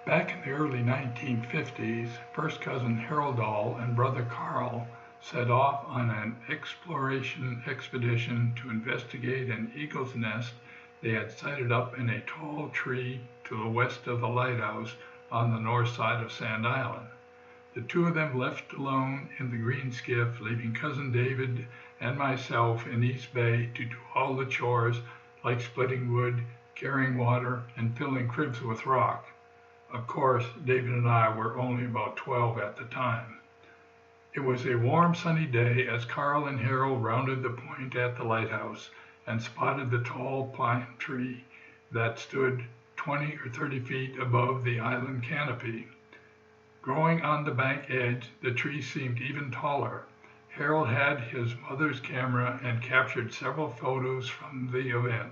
Back in the early 1950s, first cousin Harold Dahl and brother Carl set off on an exploration expedition to investigate an eagle's nest they had sighted up in a tall tree to the west of the lighthouse on the north side of Sand Island. The two of them left alone in the green skiff, leaving Cousin David and myself in East Bay to do all the chores like splitting wood, carrying water, and filling cribs with rock. Of course, David and I were only about 12 at the time. It was a warm, sunny day as Carl and Harold rounded the point at the lighthouse and spotted the tall pine tree that stood 20 or 30 feet above the island canopy. Growing on the bank edge, the tree seemed even taller. Harold had his mother's camera and captured several photos from the event.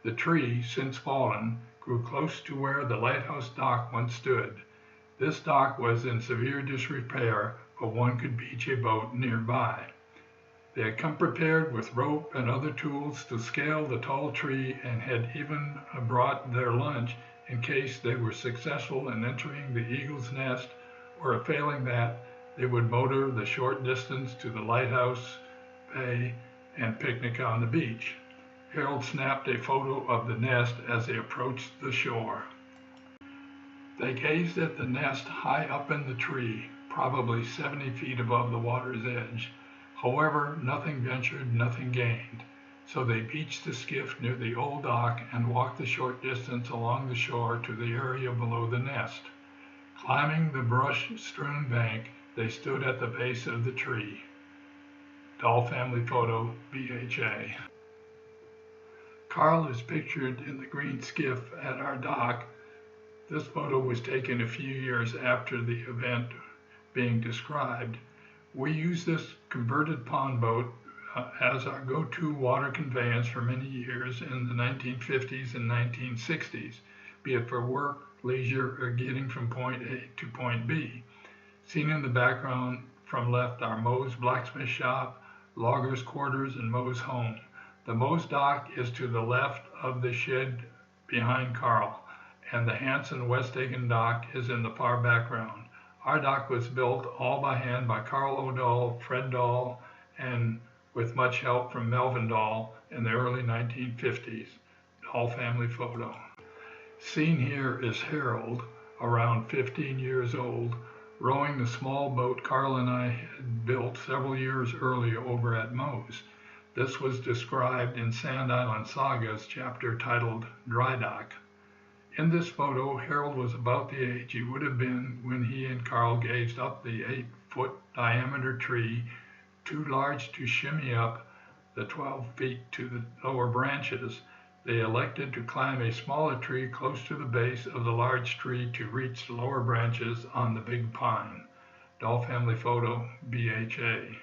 The tree, since fallen, grew close to where the lighthouse dock once stood. This dock was in severe disrepair, but one could beach a boat nearby. They had come prepared with rope and other tools to scale the tall tree and had even brought their lunch in case they were successful in entering the eagle's nest, or failing that, they would motor the short distance to the lighthouse bay and picnic on the beach. Harold snapped a photo of the nest as they approached the shore. They gazed at the nest high up in the tree, probably 70 feet above the water's edge. However, nothing ventured, nothing gained. So they beached the skiff near the old dock and walked the short distance along the shore to the area below the nest. Climbing the brush-strewn bank, they stood at the base of the tree. Dahl Family Photo, BHA. Carl is pictured in the green skiff at our dock. This photo was taken a few years after the event being described. We used this converted pond boat as our go-to water conveyance for many years in the 1950s and 1960s, be it for work, leisure, or getting from point A to point B. Seen in the background from left are Moe's blacksmith shop, loggers' quarters, and Moe's home. The Moe's dock is to the left of the shed behind Carl, and the Hanson Westhagen dock is in the far background. Our dock was built all by hand by Carl O'Dahl, Fred Dahl, and with much help from Melvin Dahl in the early 1950s. Dahl Family Photo. Seen here is Harold, around 15 years old, rowing the small boat Carl and I had built several years earlier over at Moe's. This was described in Sand Island Saga's chapter titled Dry Dock. In this photo, Harold was about the age he would have been when he and Carl gazed up the 8-foot diameter tree, too large to shimmy up the 12 feet to the lower branches. They elected to climb a smaller tree close to the base of the large tree to reach the lower branches on the big pine. Dahl Family Photo, BHA.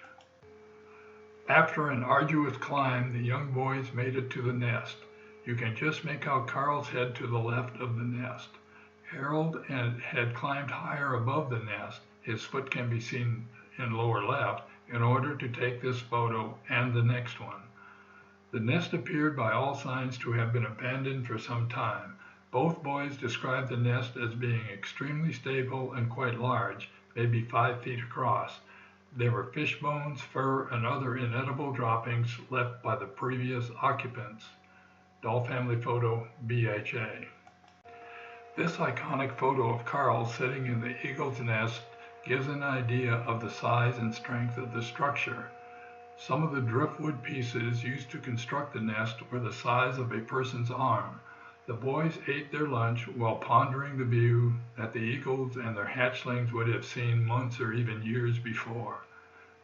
After an arduous climb, the young boys made it to the nest. You can just make out Carl's head to the left of the nest. Harold had climbed higher above the nest. His foot can be seen in lower left in order to take this photo and the next one. The nest appeared by all signs to have been abandoned for some time. Both boys described the nest as being extremely stable and quite large, maybe 5 feet across. There were fish bones, fur, and other inedible droppings left by the previous occupants. Dahl Family Photo, BHA. This iconic photo of Carl sitting in the eagle's nest gives an idea of the size and strength of the structure. Some of the driftwood pieces used to construct the nest were the size of a person's arm. The boys ate their lunch while pondering the view that the eagles and their hatchlings would have seen months or even years before.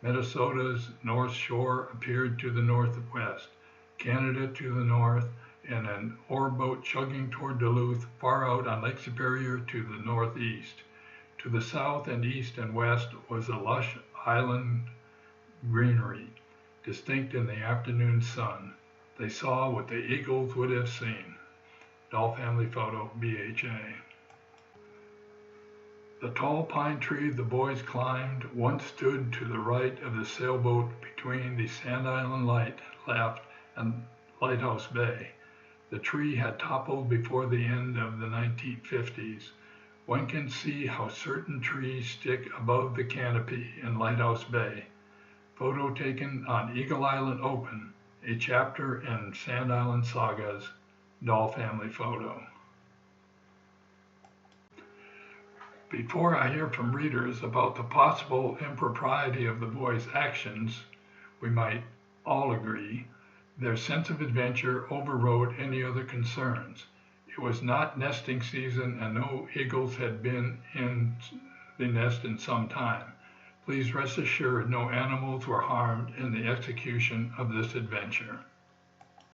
Minnesota's North Shore appeared to the northwest, Canada to the north, and an ore boat chugging toward Duluth far out on Lake Superior to the northeast. To the south and east and west was a lush island greenery, distinct in the afternoon sun. They saw what the eagles would have seen. Dahl Family Photo, BHA. The tall pine tree the boys climbed once stood to the right of the sailboat between the Sand Island Light left and Lighthouse Bay. The tree had toppled before the end of the 1950s. one can see how certain trees stick above the canopy in Lighthouse Bay. Photo taken on Eagle Island Open, a chapter in Sand Island Saga's Doll Family Photo. Before I hear from readers about the possible impropriety of the boys' actions, we might all agree their sense of adventure overrode any other concerns. It was not nesting season and no eagles had been in the nest in some time. Please rest assured no animals were harmed in the execution of this adventure.